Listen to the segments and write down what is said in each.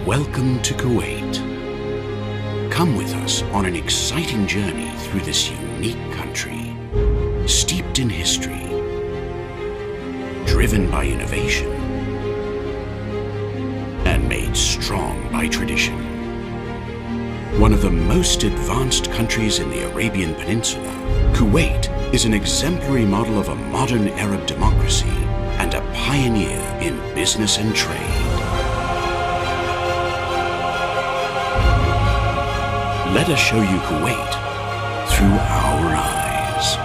Welcome to Kuwait. Come with us on an exciting journey through this unique country, steeped in history, driven by innovation, and made strong by tradition. One of the most advanced countries in the Arabian Peninsula, Kuwait is an exemplary model of a modern Arab democracy and a pioneer in business and trade. Let us show you Kuwait through our eyes.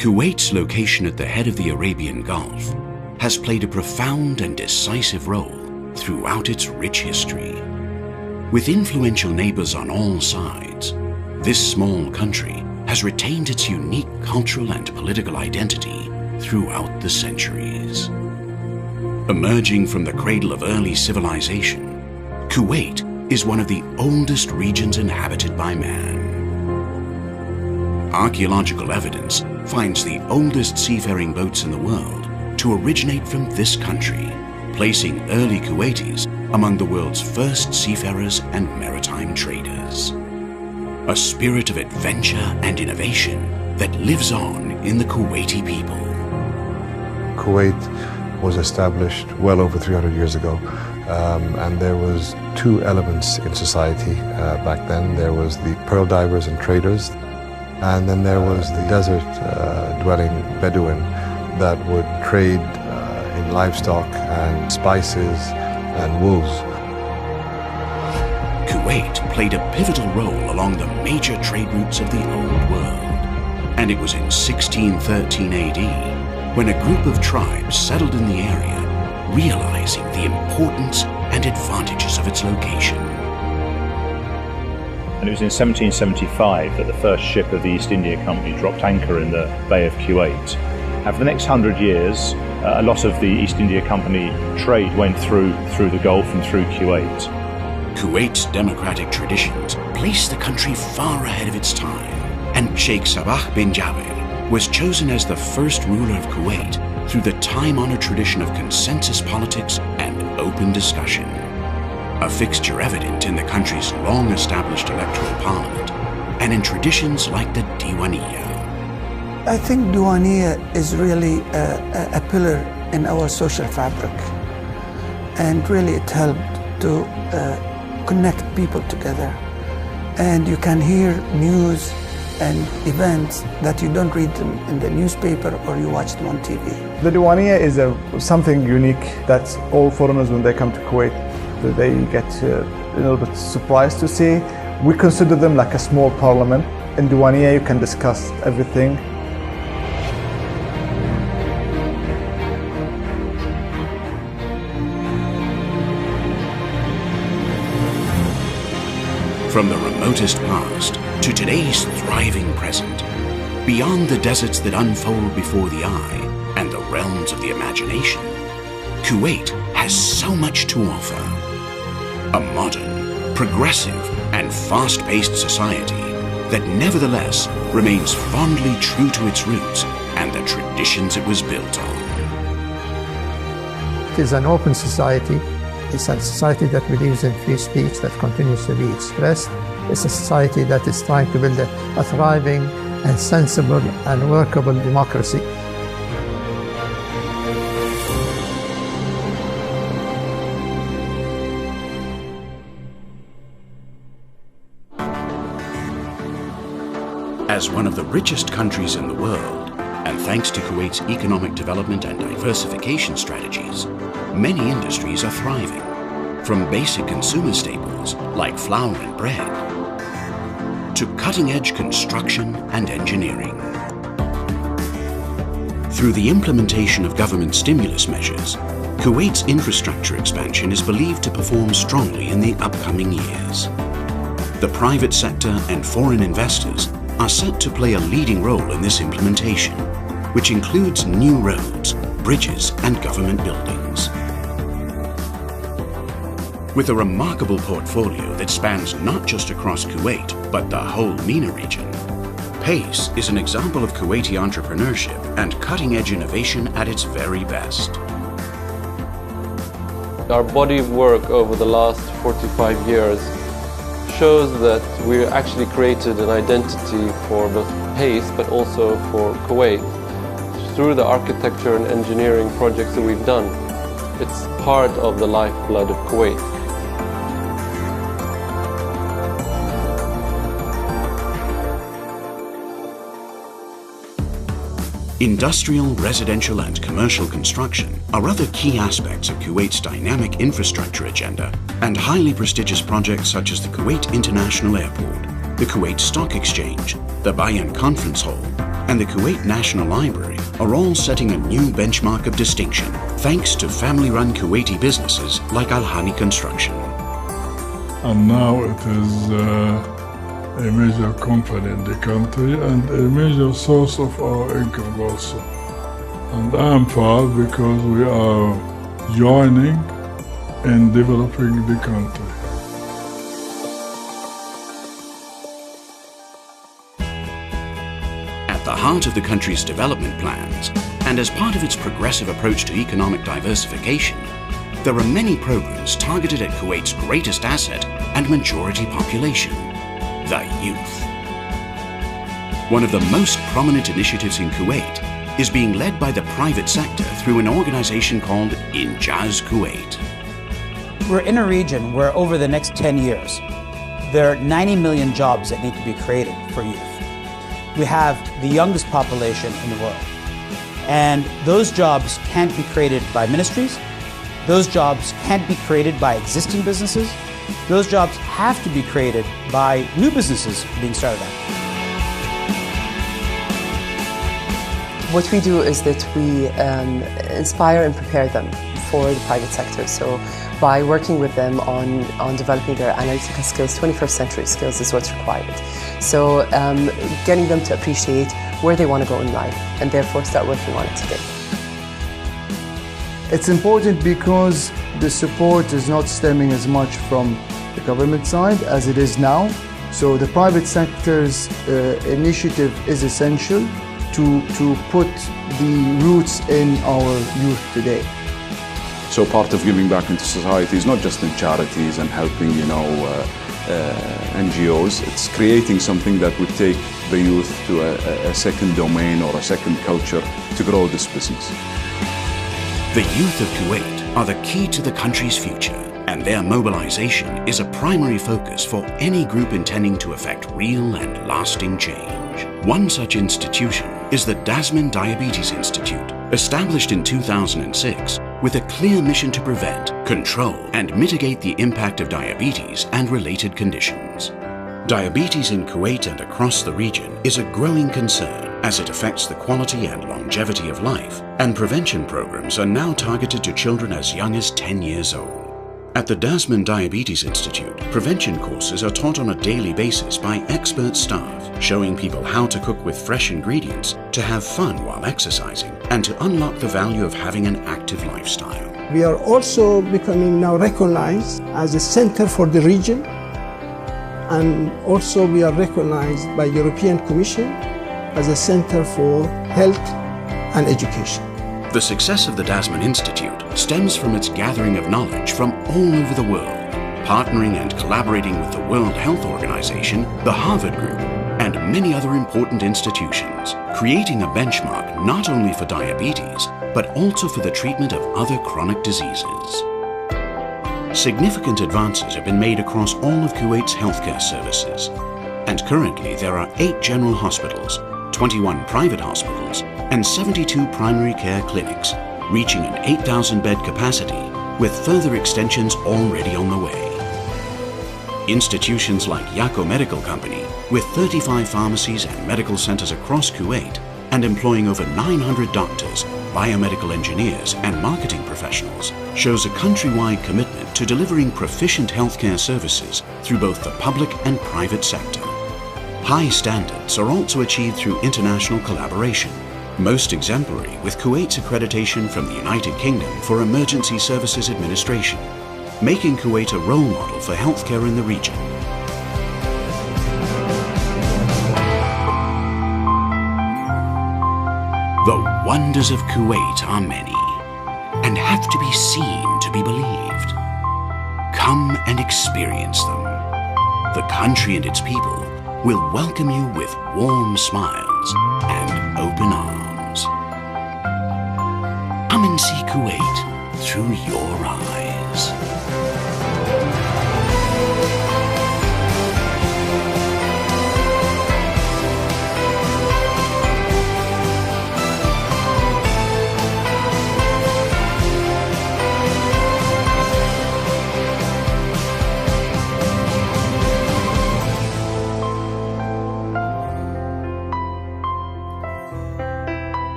Kuwait's location at the head of the Arabian Gulf has played a profound and decisive role throughout its rich history. With influential neighbors on all sides, this small country has retained its unique cultural and political identity throughout the centuries. Emerging from the cradle of early civilization, Kuwait is one of the oldest regions inhabited by man. Archaeological evidence finds the oldest seafaring boats in the world to originate from this country, placing early Kuwaitis among the world's first seafarers and maritime traders. A spirit of adventure and innovation that lives on in the Kuwaiti people. Kuwait was established well over 300 years ago, and there was two elements in society back then. There was the pearl divers and traders, and then there was the desert-dwelling Bedouin that would trade in livestock and spices and wools. Kuwait played a pivotal role along the major trade routes of the Old World. And it was in 1613 AD when a group of tribes settled in the area, realizing the importance and advantages of its location. And it was in 1775 that the first ship of the East India Company dropped anchor in the Bay of Kuwait. And for the next 100 years, a lot of the East India Company trade went through the Gulf and through Kuwait. Kuwait's democratic traditions placed the country far ahead of its time, and Sheikh Sabah bin Jaber was chosen as the first ruler of Kuwait through the time-honored tradition of consensus politics and open discussion. A fixture evident in the country's long-established electoral parliament and in traditions like the Diwaniyya. I think Diwaniyya is really a pillar in our social fabric, and really it helped to connect people together. And you can hear news and events that you don't read them in the newspaper or you watch them on TV. The Diwaniyya is something unique that all foreigners, when they come to Kuwait, they get a little bit surprised to see. We consider them like a small parliament. In Diwaniyya you can discuss everything. From the remotest past to today's thriving present, beyond the deserts that unfold before the eye and the realms of the imagination, Kuwait has so much to offer. A modern, progressive, and fast-paced society that nevertheless remains fondly true to its roots and the traditions it was built on. It is an open society. It's a society that believes in free speech that continues to be expressed. It's a society that is trying to build a thriving and sensible and workable democracy. As one of the richest countries in the world, and thanks to Kuwait's economic development and diversification strategies, many industries are thriving, from basic consumer staples like flour and bread, to cutting-edge construction and engineering. Through the implementation of government stimulus measures, Kuwait's infrastructure expansion is believed to perform strongly in the upcoming years. The private sector and foreign investors are set to play a leading role in this implementation, which includes new roads, bridges and government buildings. With a remarkable portfolio that spans not just across Kuwait, but the whole MENA region, PACE is an example of Kuwaiti entrepreneurship and cutting-edge innovation at its very best. Our body of work over the last 45 years shows that we actually created an identity for both PACE but also for Kuwait through the architecture and engineering projects that we've done. It's part of the lifeblood of Kuwait. Industrial, residential and commercial construction are other key aspects of Kuwait's dynamic infrastructure agenda, and highly prestigious projects such as the Kuwait International Airport, the Kuwait Stock Exchange, the Bayan Conference Hall and the Kuwait National Library are all setting a new benchmark of distinction thanks to family-run Kuwaiti businesses like Al Hani Construction. And now it is a major company in the country and a major source of our income also. And I am proud because we are joining in developing the country. At the heart of the country's development plans, and as part of its progressive approach to economic diversification, there are many programs targeted at Kuwait's greatest asset and majority population, the youth. One of the most prominent initiatives in Kuwait is being led by the private sector through an organization called Injaz Kuwait. We're in a region where over the next 10 years, there are 90 million jobs that need to be created for youth. We have the youngest population in the world. And those jobs can't be created by ministries. Those jobs can't be created by existing businesses. Those jobs have to be created by new businesses being started up. What we do is that we inspire and prepare them for the private sector. So by working with them on developing their analytical skills, 21st century skills is what's required. So getting them to appreciate where they want to go in life and therefore start working on it today. It's important because the support is not stemming as much from the government side as it is now. So the private sector's initiative is essential to put the roots in our youth today. So part of giving back into society is not just in charities and helping, NGOs. It's creating something that would take the youth to a second domain or a second culture to grow this business. The youth of Kuwait are the key to the country's future, and their mobilization is a primary focus for any group intending to effect real and lasting change. One such institution is the Dasman Diabetes Institute, established in 2006 with a clear mission to prevent, control and mitigate the impact of diabetes and related conditions. Diabetes in Kuwait and across the region is a growing concern as it affects the quality and longevity of life, and prevention programs are now targeted to children as young as 10 years old. At the Dasman Diabetes Institute, prevention courses are taught on a daily basis by expert staff, showing people how to cook with fresh ingredients, to have fun while exercising, and to unlock the value of having an active lifestyle. We are also becoming now recognized as a center for the region, and also we are recognized by European Commission as a center for health and education. The success of the Dasman Institute stems from its gathering of knowledge from all over the world, partnering and collaborating with the World Health Organization, the Harvard Group, and many other important institutions, creating a benchmark not only for diabetes, but also for the treatment of other chronic diseases. Significant advances have been made across all of Kuwait's healthcare services, and currently there are 8 general hospitals, 21 private hospitals, and 72 primary care clinics, reaching an 8,000 bed capacity, with further extensions already on the way. Institutions like Yako Medical Company, with 35 pharmacies and medical centers across Kuwait and employing over 900 doctors, biomedical engineers and marketing professionals, shows a countrywide commitment to delivering proficient healthcare services through both the public and private sector. High standards are also achieved through international collaboration, most exemplary with Kuwait's accreditation from the United Kingdom for Emergency Services Administration, making Kuwait a role model for healthcare in the region. The wonders of Kuwait are many and have to be seen to be believed. Come and experience them. The country and its people will welcome you with warm smiles and open arms. Come and see Kuwait through your eyes.